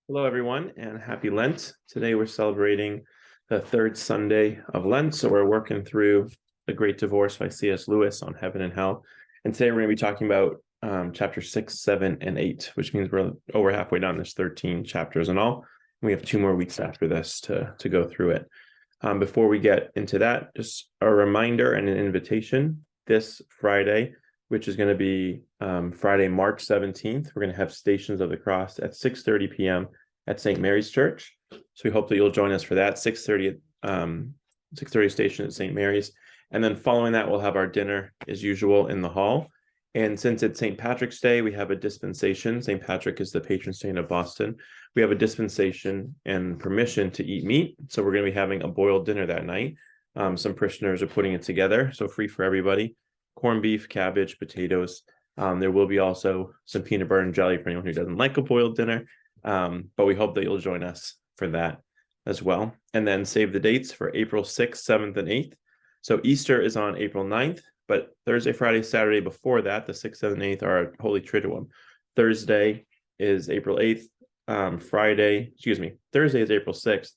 Hello, everyone, and happy Lent. Today we're celebrating the third Sunday of Lent, so we're working through The Great Divorce by C.S. Lewis on heaven and hell. And today we're going to be talking about chapter 6, 7, and 8, which means we're over halfway down. There's 13 chapters in all. We have 2 more weeks after this to go through it. Before we get into that, just a reminder and an invitation. This Friday, which is going to be Friday, March 17th, we're going to have Stations of the Cross at 6:30 p.m. at St. Mary's Church. So we hope that you'll join us for that, 6:30 station at St. Mary's. And then following that, we'll have our dinner as usual in the hall. And since it's St. Patrick's Day, we have a dispensation. St. Patrick is the patron saint of Boston. We have a dispensation and permission to eat meat. So we're going to be having a boiled dinner that night. Some parishioners are putting it together, so free for everybody. Corned beef, cabbage, potatoes. There will be also some peanut butter and jelly for anyone who doesn't like a boiled dinner. But we hope that you'll join us for that as well. And then save the dates for April 6th, 7th, and 8th. So Easter is on April 9th, but Thursday, Friday, Saturday before that, the 6th, 7th, and 8th are Holy Triduum. Thursday is April 8th. Thursday is April 6th.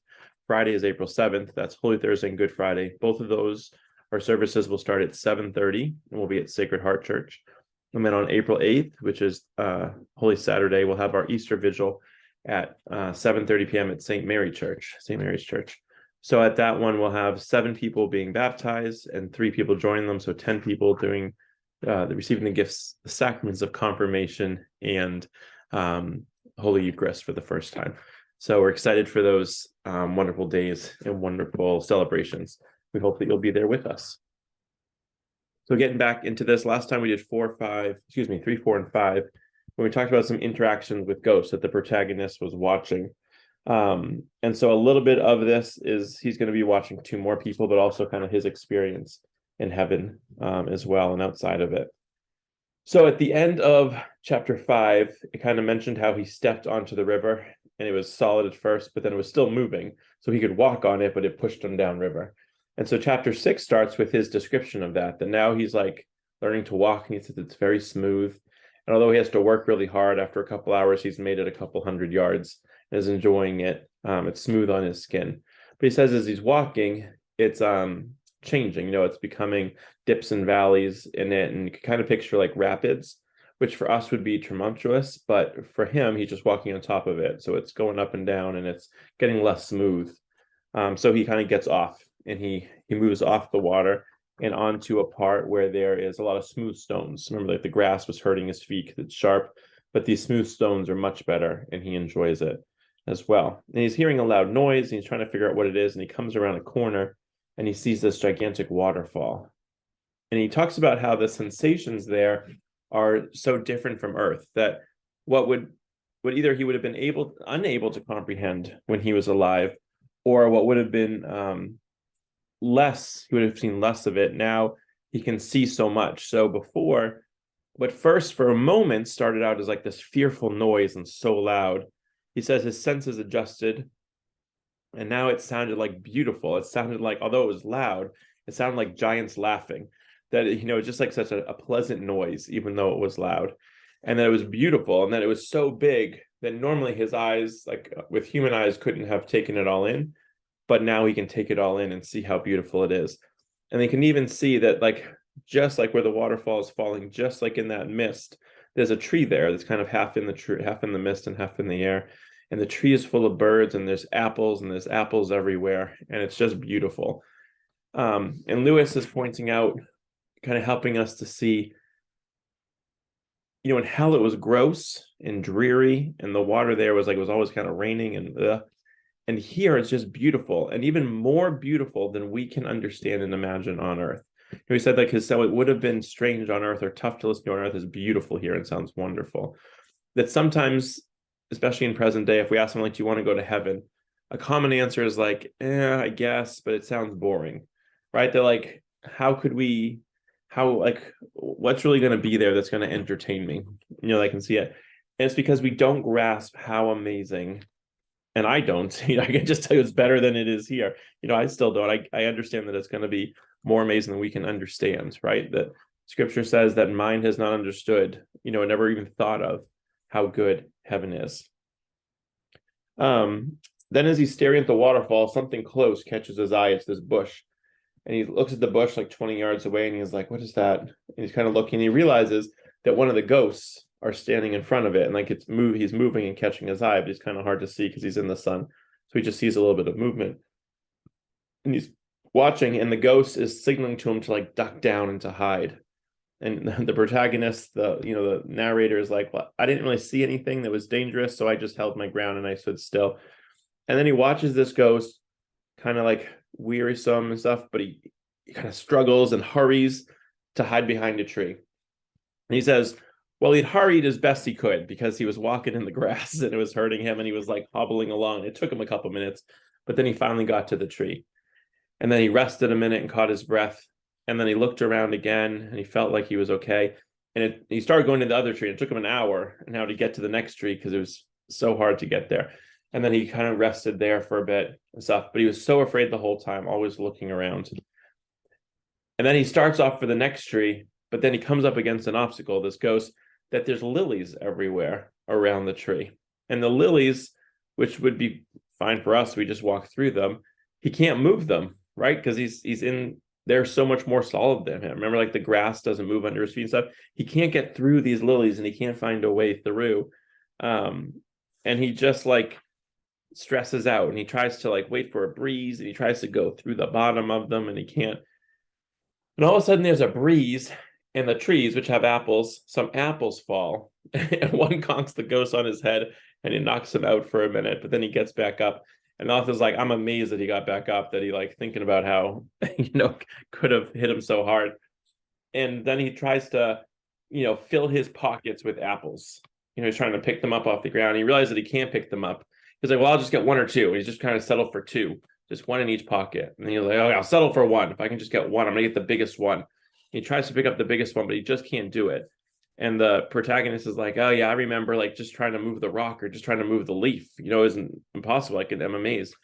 Friday is April 7th. That's Holy Thursday and Good Friday. Both of those, our services will start at 7:30 and we'll be at Sacred Heart Church. And then on April 8th, which is Holy Saturday, we'll have our Easter Vigil at 7:30 p.m. at St. Mary's Church. So at that one, we'll have 7 people being baptized and 3 people joining them. So 10 people doing receiving the gifts, the sacraments of confirmation and Holy Eucharist for the first time. So we're excited for those wonderful days and wonderful celebrations. We hope that you'll be there with us. So getting back into this, last time we did 3, 4, and 5, when we talked about some interactions with ghosts that the protagonist was watching. And so a little bit of this is he's going to be watching 2 more people, but also kind of his experience in heaven as well and outside of it. So at the end of chapter 5, it kind of mentioned how he stepped onto the river and it was solid at first, but then it was still moving. So he could walk on it, but it pushed him downriver. And so chapter 6 starts with his description of that now he's like learning to walk, and he says it's very smooth. And although he has to work really hard, after a couple hours, he's made it a couple hundred yards and is enjoying it. It's smooth on his skin. But he says as he's walking, it's changing. It's becoming dips and valleys in it. And you can kind of picture like rapids, which for us would be tumultuous. But for him, he's just walking on top of it. So it's going up and down and it's getting less smooth. So he kind of gets off and he moves off the water and onto a part where there is a lot of smooth stones. Remember, like the grass was hurting his feet because it's sharp, but these smooth stones are much better, and he enjoys it as well. And he's hearing a loud noise, and he's trying to figure out what it is, and he comes around a corner, and he sees this gigantic waterfall. And he talks about how the sensations there are so different from Earth, that what either he would have been unable to comprehend when he was alive, or what would have been he would have seen less of it. Now he can see so much. So before, what first for a moment started out as like this fearful noise and so loud, he says his senses adjusted, and now it sounded like beautiful. It sounded like, although it was loud, it sounded like giants laughing. That just like such a pleasant noise, even though it was loud, and that it was beautiful, and that it was so big that normally his eyes, like with human eyes, couldn't have taken it all in. But now he can take it all in and see how beautiful it is. And they can even see that, like, just like where the waterfall is falling, just like in that mist, there's a tree there that's kind of half in the mist and half in the air. And the tree is full of birds, and there's apples everywhere. And it's just beautiful. And Lewis is pointing out, kind of helping us to see, in hell it was gross and dreary, and the water there was always kind of raining and here it's just beautiful, and even more beautiful than we can understand and imagine on Earth. He said so it would have been strange on Earth or tough to listen to on Earth is beautiful here and sounds wonderful. That sometimes, especially in present day, if we ask someone, do you want to go to heaven? A common answer is like, I guess, but it sounds boring, right? They're like, what's really going to be there that's going to entertain me? I can see it. And it's because we don't grasp how amazing. And I don't, I can just tell you it's better than it is here. I still don't. I understand that it's going to be more amazing than we can understand, right? That Scripture says that mind has not understood, never even thought of how good heaven is. Then as he's staring at the waterfall, something close catches his eye. It's this bush. And he looks at the bush like 20 yards away and he's like, what is that? And he's kind of looking. He realizes that one of the ghosts are standing in front of it. And like he's moving and catching his eye, but it's kind of hard to see because he's in the sun. So he just sees a little bit of movement. And he's watching, and the ghost is signaling to him to like duck down and to hide. And the protagonist, the narrator is like, well, I didn't really see anything that was dangerous, so I just held my ground and I stood still. And then he watches this ghost kind of like wearisome and stuff, but he kind of struggles and hurries to hide behind a tree. And he says, well, he'd hurried as best he could because he was walking in the grass and it was hurting him, and he was like hobbling along. It took him a couple minutes, but then he finally got to the tree. And then he rested a minute and caught his breath. And then he looked around again and he felt like he was okay. And he started going to the other tree. It took him an hour now to get to the next tree because it was so hard to get there. And then he kind of rested there for a bit and stuff. But he was so afraid the whole time, always looking around. And then he starts off for the next tree, but then he comes up against an obstacle, this ghost, that there's lilies everywhere around the tree. And the lilies, which would be fine for us, we just walk through them. He can't move them, right? Because he's in, they're so much more solid than him. Remember, like the grass doesn't move under his feet and stuff. He can't get through these lilies and he can't find a way through. And he just like stresses out and he tries to like wait for a breeze and he tries to go through the bottom of them and he can't. And all of a sudden there's a breeze and the trees, which have apples, some apples fall and one conks the ghost on his head and he knocks him out for a minute, but then he gets back up. And the author's like, I'm amazed that he got back up, that he like thinking about how, could have hit him so hard. And then he tries to, fill his pockets with apples. He's trying to pick them up off the ground. He realizes that he can't pick them up. He's like, well, I'll just get one or two. And he's just kind of settled for two, just one in each pocket. And he's like, oh, I'll settle for one. If I can just get one, I'm going to get the biggest one. He tries to pick up the biggest one, but he just can't do it. And the protagonist is like, oh, yeah, I remember like just trying to move the rock or just trying to move the leaf, isn't impossible. I'm amazed.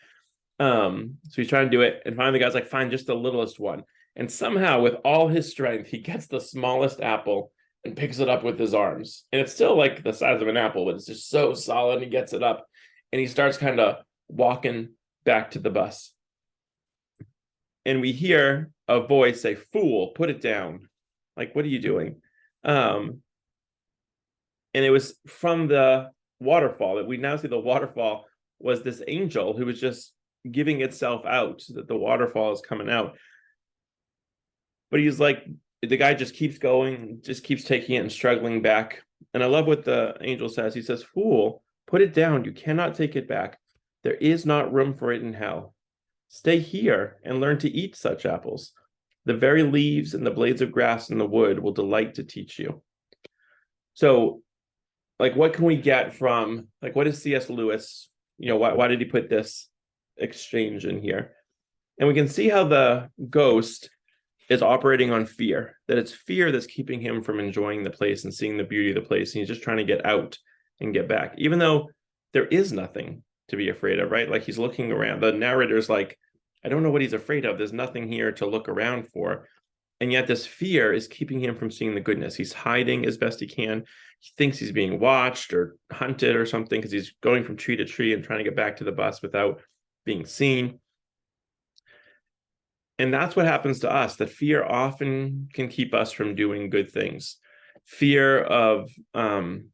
So he's trying to do it. And finally, the guy's like, fine, just the littlest one. And somehow, with all his strength, he gets the smallest apple and picks it up with his arms. And it's still like the size of an apple, but it's just so solid. And he gets it up and he starts kind of walking back to the bus. And we hear a voice say, fool, put it down. Like, what are you doing? And it was from the waterfall that we now see. The waterfall was this angel who was just giving itself out, so that the waterfall is coming out. But he's like, the guy just keeps going, just keeps taking it and struggling back. And I love what the angel says. He says, fool, put it down. You cannot take it back. There is not room for it in hell. Stay here and learn to eat such apples. The very leaves and the blades of grass in the wood will delight to teach you. So, like, what can we get from, like, what is C.S. Lewis? Why did he put this exchange in here? And we can see how the ghost is operating on fear, that it's fear that's keeping him from enjoying the place and seeing the beauty of the place. And he's just trying to get out and get back, even though there is nothing to be afraid of, right? Like, he's looking around. The narrator's like, I don't know what he's afraid of. There's nothing here to look around for. And yet this fear is keeping him from seeing the goodness. He's hiding as best he can. He thinks he's being watched or hunted or something because he's going from tree to tree and trying to get back to the bus without being seen. And that's what happens to us. That fear often can keep us from doing good things. Fear of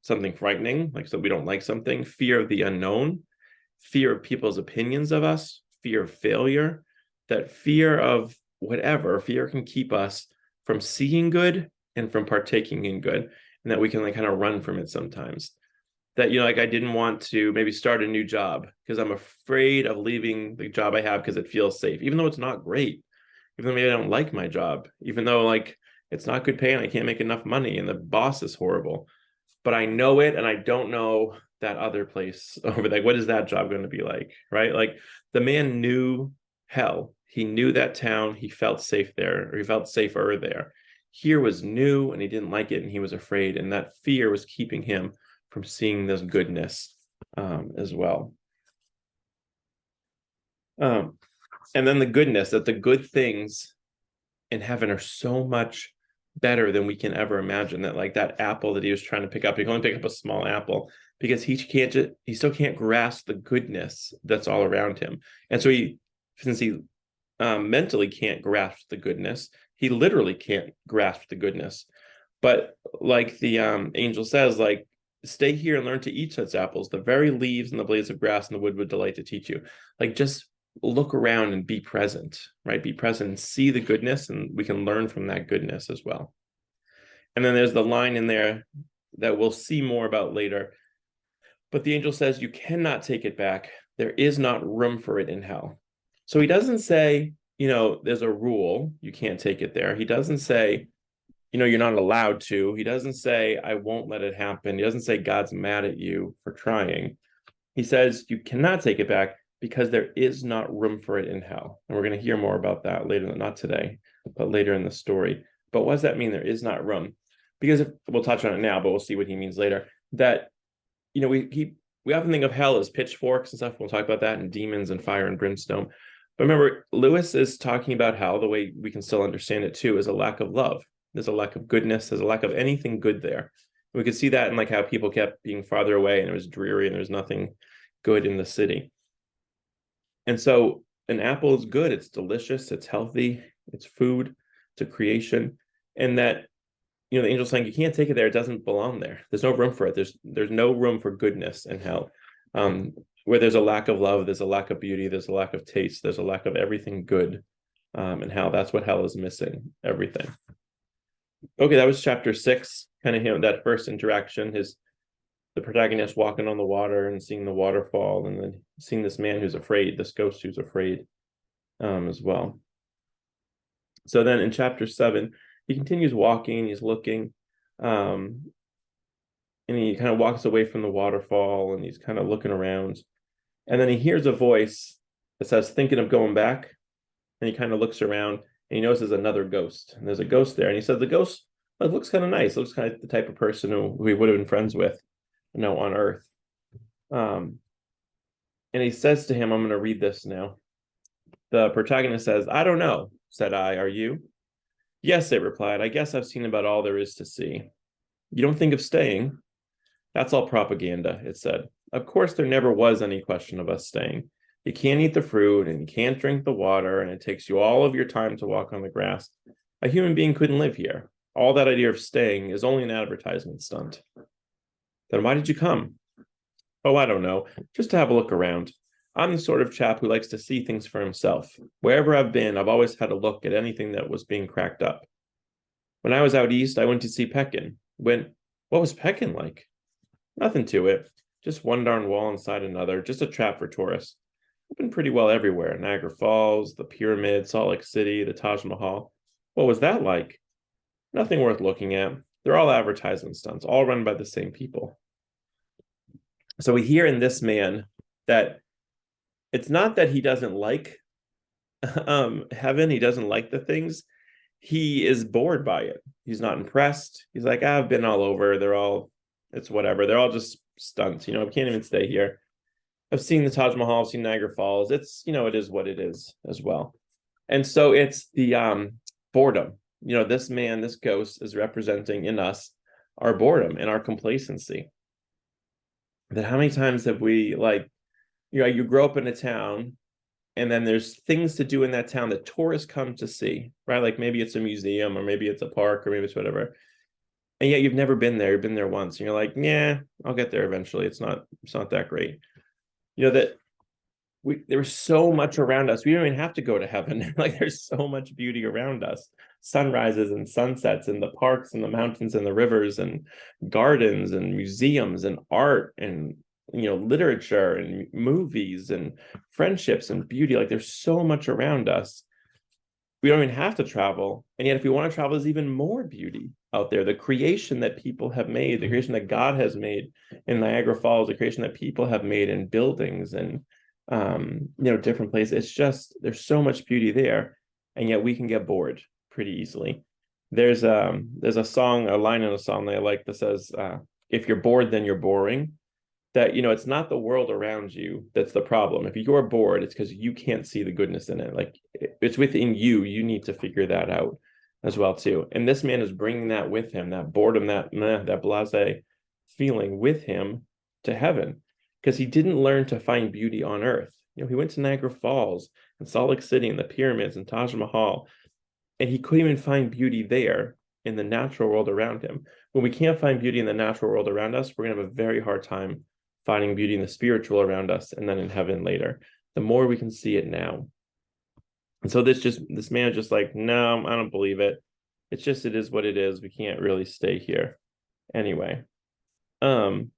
something frightening, like so we don't like something. Fear of the unknown. Fear of people's opinions of us. Fear of failure. That fear of whatever, fear can keep us from seeing good and from partaking in good, and that we can like kind of run from it sometimes. That, like I didn't want to maybe start a new job because I'm afraid of leaving the job I have because it feels safe, even though it's not great, even though maybe I don't like my job, even though like it's not good pay and I can't make enough money and the boss is horrible, but I know it and I don't know that other place over there. What is that job going to be like, right? Like the man knew hell. He knew that town. He felt safe there, or he felt safer there. Here was new and he didn't like it and he was afraid. And that fear was keeping him from seeing this goodness as well. And then the goodness, that the good things in heaven are so much better than we can ever imagine. That like that apple that he was trying to pick up, he can only pick up a small apple. because he still can't grasp the goodness that's all around him. And so since he mentally can't grasp the goodness, he literally can't grasp the goodness. But like the angel says, like, stay here and learn to eat such apples. The very leaves and the blades of grass and the wood would delight to teach you. Like, just look around and be present, right? Be present and see the goodness, and we can learn from that goodness as well. And then there's the line in there that we'll see more about later. But the angel says, you cannot take it back. There is not room for it in hell. So he doesn't say, there's a rule, you can't take it there. He doesn't say, you're not allowed to. He doesn't say, I won't let it happen. He doesn't say God's mad at you for trying. He says, you cannot take it back because there is not room for it in hell. And we're going to hear more about that later, not today, but later in the story. But what does that mean? There is not room. Because we'll touch on it now, but we'll see what he means later. That, we often think of hell as pitchforks and stuff. We'll talk about that, and demons and fire and brimstone. But remember, Lewis is talking about hell, the way we can still understand it too, is a lack of love. There's a lack of goodness. There's a lack of anything good there. We could see that in like how people kept being farther away, and it was dreary, and there was nothing good in the city. And so an apple is good. It's delicious. It's healthy. It's food. It's a creation. And that, the angel's saying you can't take it there. It doesn't belong there. There's no room for it. There's no room for goodness in hell. Where there's a lack of love, there's a lack of beauty, there's a lack of taste, there's a lack of everything good in hell. That's what hell is missing, everything. Okay, that was chapter 6, kind of that first interaction, the protagonist walking on the water and seeing the waterfall, and then seeing this man who's afraid, this ghost who's afraid as well. So then in chapter 7, he continues walking, he's looking, and he kind of walks away from the waterfall, and he's kind of looking around. And then he hears a voice that says, thinking of going back. And he kind of looks around, and he notices another ghost. And there's a ghost there. And he says, the ghost looks kind of nice. Looks kind of the type of person who he would have been friends with, on Earth. And he says to him, I'm going to read this now. The protagonist says, I don't know, said I, are you? Yes, it replied. I guess I've seen about all there is to see. You don't think of staying? That's all propaganda, it said. Of course, there never was any question of us staying. You can't eat the fruit, and you can't drink the water, and it takes you all of your time to walk on the grass. A human being couldn't live here. All that idea of staying is only an advertisement stunt. Then why did you come? Oh, I don't know. Just to have a look around. I'm the sort of chap who likes to see things for himself. Wherever I've been, I've always had a look at anything that was being cracked up. When I was out east, I went to see Pekin. What was Pekin like? Nothing to it. Just one darn wall inside another. Just a trap for tourists. I've been pretty well everywhere. Niagara Falls, the Pyramid, Salt Lake City, the Taj Mahal. What was that like? Nothing worth looking at. They're all advertisement stunts, all run by the same people. So we hear in this man that it's not that he doesn't like heaven, he doesn't like the things. He is bored by it. He's not impressed. He's like, I've been all over. It's whatever. They're all just stunts. I can't even stay here. I've seen the Taj Mahal, I've seen Niagara Falls. It's, it is what it is as well. And so it's the boredom. This man, this ghost is representing in us our boredom and our complacency. That how many times have we, you grow up in a town, and then there's things to do in that town that tourists come to see, right? Like maybe it's a museum, or maybe it's a park, or maybe it's whatever. And yet you've never been there. You've been there once, and you're like, yeah, I'll get there eventually. It's not that great. That there's so much around us. We don't even have to go to heaven. There's so much beauty around us. Sunrises and sunsets, and the parks and the mountains and the rivers and gardens and museums and art and literature and movies and friendships and beauty. There's so much around us. We don't even have to travel. And yet if we want to travel, there's even more beauty out there. The creation that people have made, the creation that God has made in Niagara Falls, the creation that people have made in buildings and different places. It's just, there's so much beauty there, and yet we can get bored pretty easily. There's a line in a song that I like that says, if you're bored, then you're boring. That, it's not the world around you that's the problem. If you're bored, it's because you can't see the goodness in it. It's within you. You need to figure that out as well too. And this man is bringing that with him, that boredom, that blasé feeling with him to heaven because he didn't learn to find beauty on earth. He went to Niagara Falls and Salt Lake City and the pyramids and Taj Mahal, and he couldn't even find beauty there in the natural world around him. When we can't find beauty in the natural world around us, we're going to have a very hard time finding beauty in the spiritual around us and then in heaven later. The more we can see it now. And so this man is just like, no, I don't believe it. It is what it is. We can't really stay here anyway. And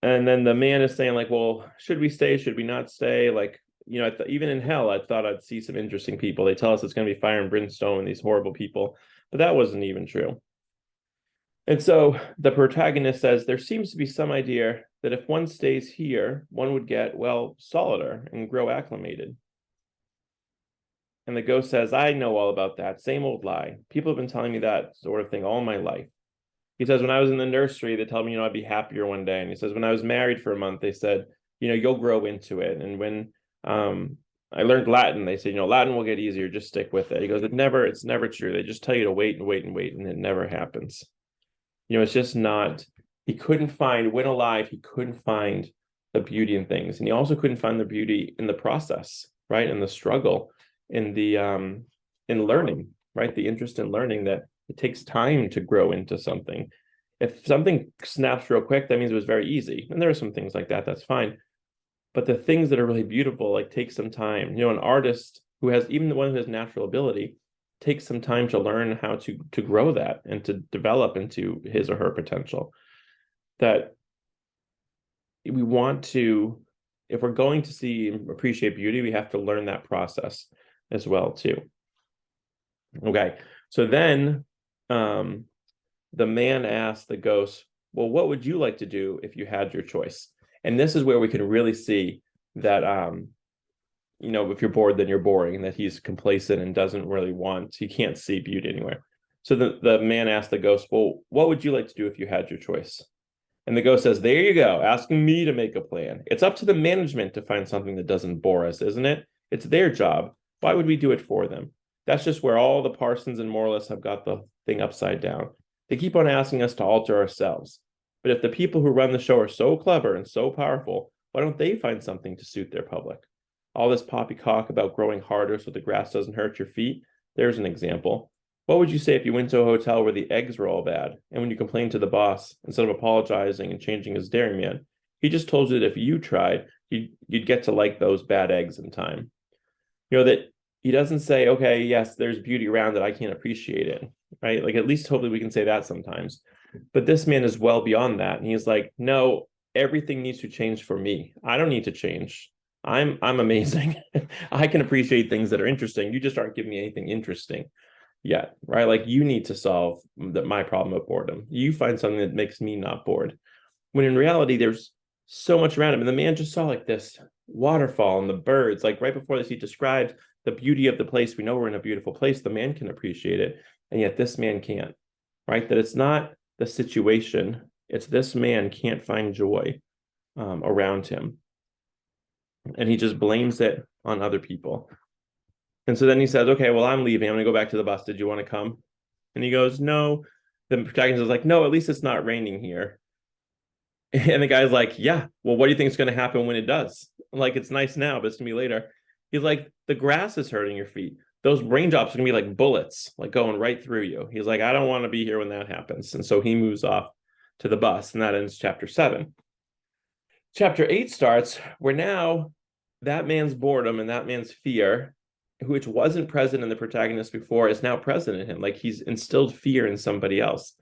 then the man is saying like, well, should we stay? Should we not stay? Like, even in hell, I thought I'd see some interesting people. They tell us it's going to be fire and brimstone and these horrible people, but that wasn't even true. And so the protagonist says there seems to be some idea that if one stays here, one would get, well, solider and grow acclimated. And the ghost says, I know all about that. Same old lie. People have been telling me that sort of thing all my life. He says, when I was in the nursery, they told me, I'd be happier one day. And he says, when I was married for a month, they said, you'll grow into it. And when I learned Latin, they said, Latin will get easier. Just stick with it. He goes, it's never true. They just tell you to wait and wait and wait. And it never happens. It's just not, he couldn't find, when alive, he couldn't find the beauty in things. And he also couldn't find the beauty in the process, right? In the struggle, in the, in learning, right? The interest in learning that it takes time to grow into something. If something snaps real quick, that means it was very easy. And there are some things like that, that's fine. But the things that are really beautiful, like take some time. An artist who has, even the one who has natural ability, takes some time to learn how to grow that and to develop into his or her potential. That we want to, if we're going to see and appreciate beauty, we have to learn that process as well too. Okay, so then the man asked the ghost, well, what would you like to do if you had your choice? And this is where we can really see that if you're bored, then you're boring, and that he's complacent and doesn't really he can't see beauty anywhere. So the man asked the ghost, well, what would you like to do if you had your choice? And the ghost says, there you go, asking me to make a plan. It's up to the management to find something that doesn't bore us, isn't it? It's their job. Why would we do it for them? That's just where all the parsons and moralists have got the thing upside down. They keep on asking us to alter ourselves. But if the people who run the show are so clever and so powerful, why don't they find something to suit their public? All this poppycock about growing harder so the grass doesn't hurt your feet, there's an example. What would you say if you went to a hotel where the eggs were all bad, and when you complained to the boss, instead of apologizing and changing his dairyman, he just told you that if you tried, you'd get to like those bad eggs in time? That he doesn't say, okay, yes, there's beauty around it, I can't appreciate it, right? Like, at least hopefully we can say that sometimes. But this man is well beyond that. And he's like, no, everything needs to change for me. I don't need to change. I'm amazing. I can appreciate things that are interesting. You just aren't giving me anything interesting yet, right? Like, you need to solve my problem of boredom. You find something that makes me not bored. When in reality, there's so much around him. And the man just saw like this waterfall and the birds. Like right before this, he described the beauty of the place. We know we're in a beautiful place. The man can appreciate it. And yet this man can't, right? That it's not the situation. It's this man can't find joy around him. And he just blames it on other people. And so then he says, okay, well, I'm leaving. I'm going to go back to the bus. Did you want to come? And he goes, no. The protagonist is like, no, at least it's not raining here. And the guy's like, yeah, well, what do you think is going to happen when it does? Like, it's nice now, but it's going to be later. He's like, the grass is hurting your feet. Those raindrops are going to be like bullets, like going right through you. He's like, I don't want to be here when that happens. And so he moves off to the bus, and that ends chapter 7. Chapter 8 starts where now that man's boredom and that man's fear, which wasn't present in the protagonist before, is now present in him. Like, he's instilled fear in somebody else.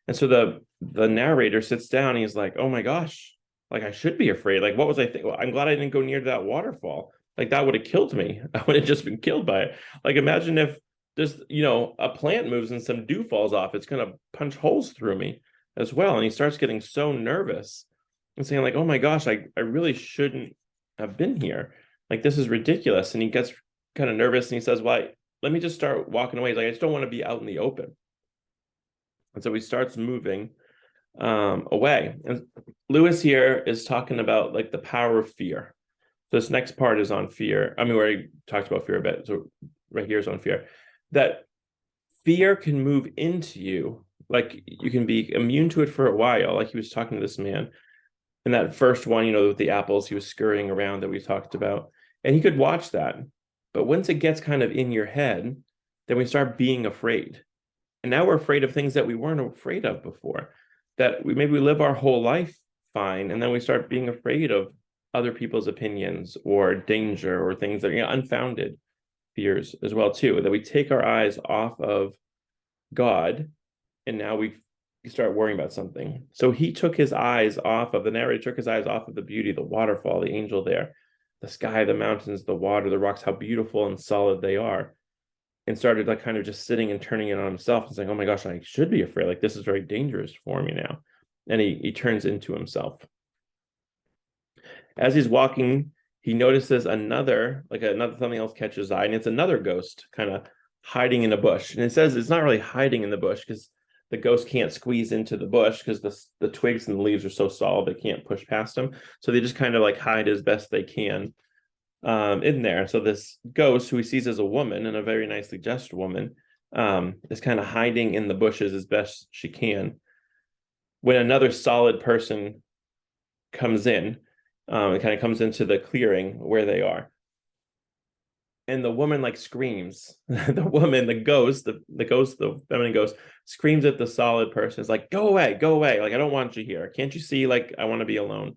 And so the narrator sits down and he's like, oh my gosh, like, I should be afraid. Like, what was I thinking? Well, I'm glad I didn't go near that waterfall. Like, that would have killed me. I would have just been killed by it. Like, imagine if there's, a plant moves and some dew falls off. It's going to punch holes through me as well. And he starts getting so nervous and saying like, oh my gosh, I really shouldn't have been here. Like, this is ridiculous. And he gets kind of nervous and he says, well, let me just start walking away. He's like, I just don't want to be out in the open. And so he starts moving away. And Lewis here is talking about like the power of fear. So this next part is on fear. I mean, we already talked about fear a bit. So right here is on fear. That fear can move into you. Like, you can be immune to it for a while. Like he was talking to this man. And that first one, with the apples, he was scurrying around that we talked about. And he could watch that. But once it gets kind of in your head, then we start being afraid. And now we're afraid of things that we weren't afraid of before. That we live our whole life fine, and then we start being afraid of other people's opinions or danger or things that are unfounded fears as well too. That we take our eyes off of God, and now we start worrying about something. So he took his eyes off of the narrator, took his eyes off of the beauty, the waterfall, the angel there, the sky, the mountains, the water, the rocks, how beautiful and solid they are, and started like kind of just sitting and turning it on himself and saying, oh my gosh, I should be afraid. Like this is very dangerous for me now. And he turns into himself. As he's walking, he notices another something else catches his eye, and it's another ghost kind of hiding in a bush. And it says it's not really hiding in the bush because the ghost can't squeeze into the bush because the twigs and the leaves are so solid they can't push past them. So they just kind of like hide as best they can in there. So this ghost, who he sees as a woman, and a very nicely dressed woman, is kind of hiding in the bushes as best she can. When another solid person comes in, it kind of comes into the clearing where they are. And the woman like screams. The woman, the ghost, the feminine ghost screams at the solid person. It's like, go away, go away. Like, I don't want you here. Can't you see? Like, I want to be alone.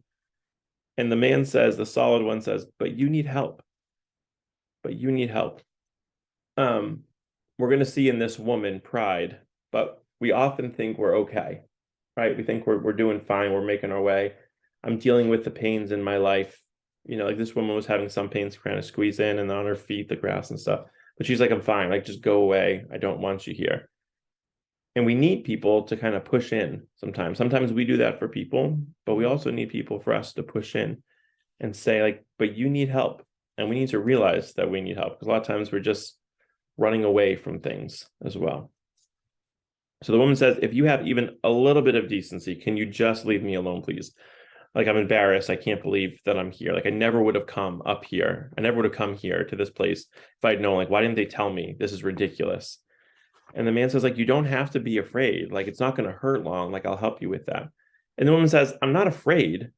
And the man says, the solid one says, but you need help. But you need help. We're going to see in this woman pride, but we often think we're okay, right? We think we're doing fine. We're making our way. I'm dealing with the pains in my life. Like this woman was having some pains trying to squeeze in and on her feet, the grass and stuff. But she's like, I'm fine. Like, just go away. I don't want you here. And we need people to kind of push in sometimes. Sometimes we do that for people, but we also need people for us to push in and say, like, but you need help. And we need to realize that we need help, because a lot of times we're just running away from things as well. So the woman says, if you have even a little bit of decency, can you just leave me alone, please? Like, I'm embarrassed. I can't believe that I'm here. Like, I never would have come up here. I never would have come here to this place if I'd known. Like, why didn't they tell me? This is ridiculous. And the man says, like, you don't have to be afraid. Like, it's not going to hurt long. Like, I'll help you with that. And the woman says, I'm not afraid.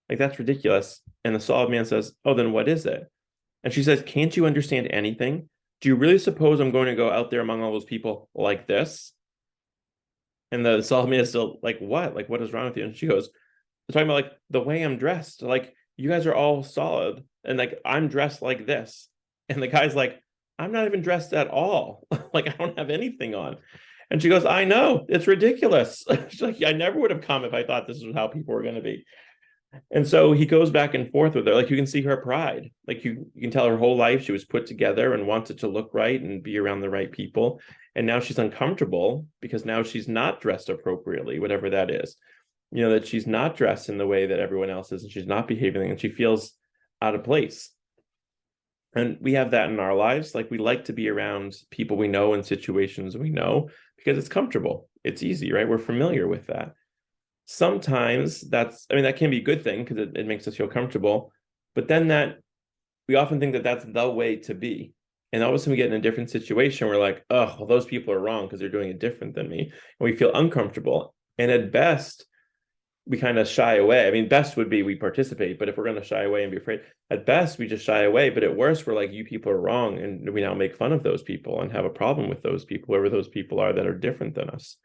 Like, that's ridiculous. And the solid man says, oh, then what is it? And she says, can't you understand anything? Do you really suppose I'm going to go out there among all those people like this? And the solid man is still like, what? Like, what is wrong with you? And she goes, talking about like the way I'm dressed. Like, you guys are all solid, and like I'm dressed like this. And the guy's like, I'm not even dressed at all. Like, I don't have anything on. And she goes, I know, it's ridiculous. She's like, I never would have come if I thought this was how people were going to be. And so he goes back and forth with her. Like, you can see her pride. Like, you can tell her whole life she was put together and wanted to look right and be around the right people. And now she's uncomfortable because now she's not dressed appropriately, whatever that is. That she's not dressed in the way that everyone else is, and she's not behaving, and she feels out of place. And we have that in our lives. Like, we like to be around people we know and situations we know because it's comfortable. It's easy, right? We're familiar with that. Sometimes that can be a good thing because it makes us feel comfortable. But then we often think that that's the way to be. And all of a sudden we get in a different situation. We're like, oh, well, those people are wrong because they're doing it different than me. And we feel uncomfortable. And at best, we kind of shy away. Best would be we participate, but if we're going to shy away and be afraid, at best we just shy away. But at worst, we're like, you people are wrong. And we now make fun of those people and have a problem with those people, whoever those people are that are different than us.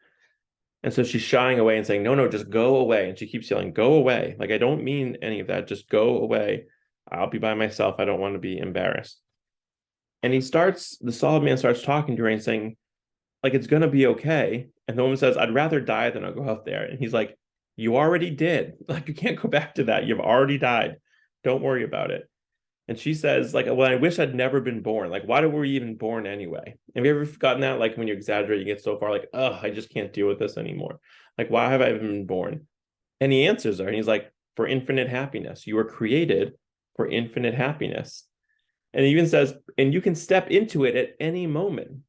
And so she's shying away and saying, no, just go away. And she keeps yelling, go away. Like, I don't mean any of that. Just go away. I'll be by myself. I don't want to be embarrassed. And the solid man starts talking to her and saying, like, it's going to be okay. And the woman says, I'd rather die than I'll go out there. And he's like, you already did. Like, you can't go back to that. You've already died. Don't worry about it. And she says, like, well, I wish I'd never been born. Like, why were we even born anyway? Have you ever gotten that? Like, when you exaggerate, you get so far, like, oh, I just can't deal with this anymore. Like, why have I even been born? And he answers her, and he's like, for infinite happiness. You were created for infinite happiness. And he even says, and you can step into it at any moment.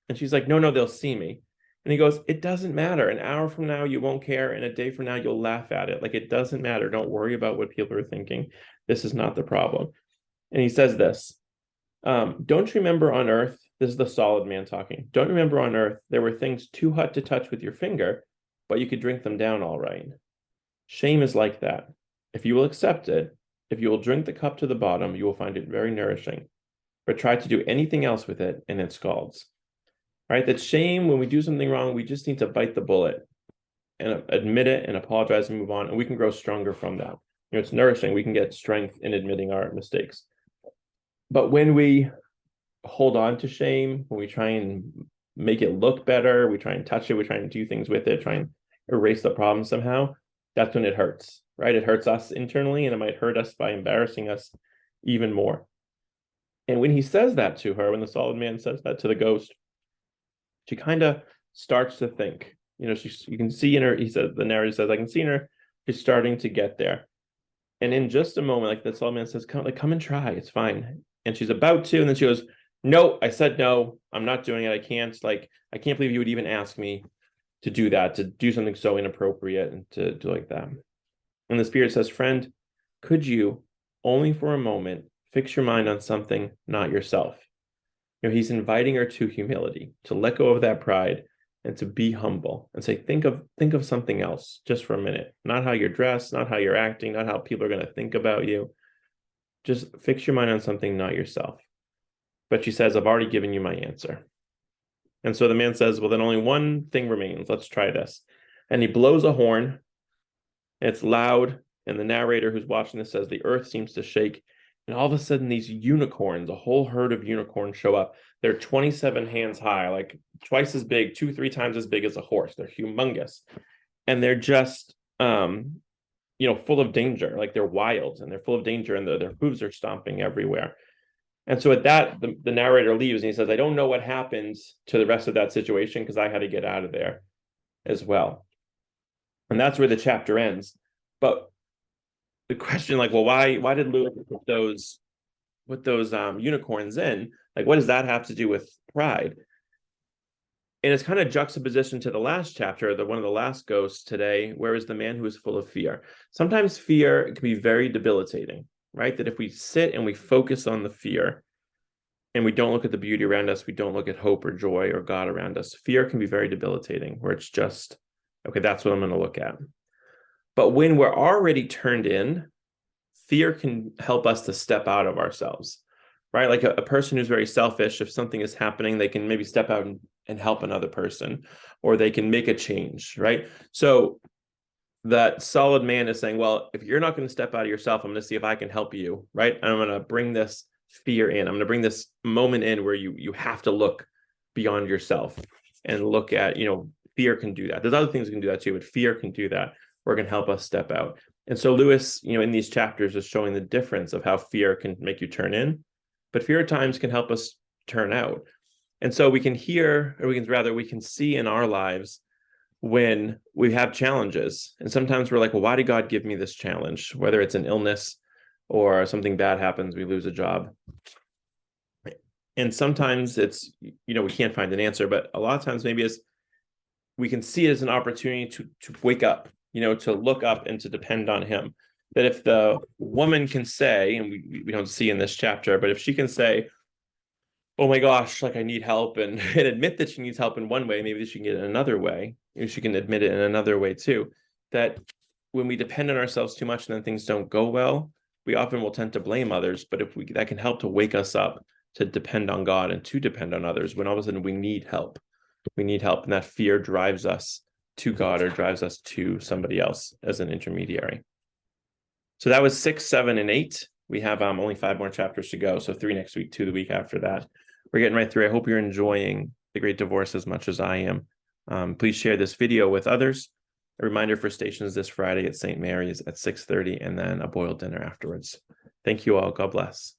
And she's like, no, they'll see me. And he goes, it doesn't matter. An hour from now, you won't care. And a day from now, you'll laugh at it. Like, it doesn't matter. Don't worry about what people are thinking. This is not the problem. And he says this, don't you remember on earth, this is the solid man talking, don't you remember on earth, there were things too hot to touch with your finger, but you could drink them down all right. Shame is like that. If you will accept it, if you will drink the cup to the bottom, you will find it very nourishing. But try to do anything else with it, and it scalds. All right, that shame, when we do something wrong, we just need to bite the bullet and admit it and apologize and move on, and we can grow stronger from that. It's nourishing. We can get strength in admitting our mistakes. But when we hold on to shame, when we try and make it look better, we try and touch it, we try and do things with it, try and erase the problem somehow, that's when it hurts, right? It hurts us internally, and it might hurt us by embarrassing us even more. And when he says that to her, when the solid man says that to the ghost, she kind of starts to think. You can see in her, the narrator says, I can see in her, she's starting to get there. And in just a moment, like the solid man says, come and try, it's fine. And she's about to, and then she goes, no, I said no, I'm not doing it. I can't believe you would even ask me to do that, to do something so inappropriate and to do like that. And the Spirit says, friend, could you, only for a moment, fix your mind on something, not yourself? He's inviting her to humility, to let go of that pride and to be humble and say, think of something else just for a minute. Not how you're dressed, not how you're acting, not how people are going to think about you. Just fix your mind on something, not yourself. But she says, I've already given you my answer. And so the man says, well, then only one thing remains. Let's try this. And he blows a horn. It's loud. And the narrator who's watching this says the earth seems to shake. And all of a sudden, these unicorns, a whole herd of unicorns show up. They're 27 hands high, like twice as big, 2-3 times as big as a horse. They're humongous. And they're just, full of danger. Like they're wild and they're full of danger, and their hooves are stomping everywhere. And so at that, the narrator leaves and he says, I don't know what happens to the rest of that situation because I had to get out of there as well. And that's where the chapter ends. But the question, like, well, why did Lewis put those unicorns in? Like, what does that have to do with pride? And it's kind of juxtaposition to the last chapter, one of the last ghosts today, where is the man who is full of fear. Sometimes fear can be very debilitating, right? That if we sit and we focus on the fear and we don't look at the beauty around us, we don't look at hope or joy or God around us, fear can be very debilitating, where it's just, okay, that's what I'm going to look at. But when we're already turned in, fear can help us to step out of ourselves, right? Like a person who's very selfish, if something is happening, they can maybe step out and help another person, or they can make a change, right? So that solid man is saying, well, if you're not going to step out of yourself, I'm going to see if I can help you, right? I'm going to bring this fear in. I'm going to bring this moment in where you have to look beyond yourself and look at, fear can do that. There's other things that can do that too, but fear can do that. Or can help us step out. And so Lewis, in these chapters is showing the difference of how fear can make you turn in, but fear at times can help us turn out. And so we can see in our lives when we have challenges. And sometimes we're like, well, why did God give me this challenge? Whether it's an illness or something bad happens, we lose a job. And sometimes it's, we can't find an answer, but a lot of times maybe we can see it as an opportunity to wake up, to look up and to depend on him. That if the woman can say, and we don't see in this chapter, but if she can say, oh my gosh, like I need help, and admit that she needs help in one way, maybe she can get it another way. Maybe she can admit it in another way too. That when we depend on ourselves too much and then things don't go well, we often will tend to blame others. But that can help to wake us up to depend on God and to depend on others when all of a sudden we need help. We need help, and that fear drives us to God or drives us to somebody else as an intermediary. So that was 6, 7, and 8. We have only 5 more chapters to go. So 3 next week, 2 the week after that. We're getting right through. I hope you're enjoying The Great Divorce as much as I am. Please share this video with others. A reminder for stations this Friday at St. Mary's at 6:30, and then a boiled dinner afterwards. Thank you all. God bless.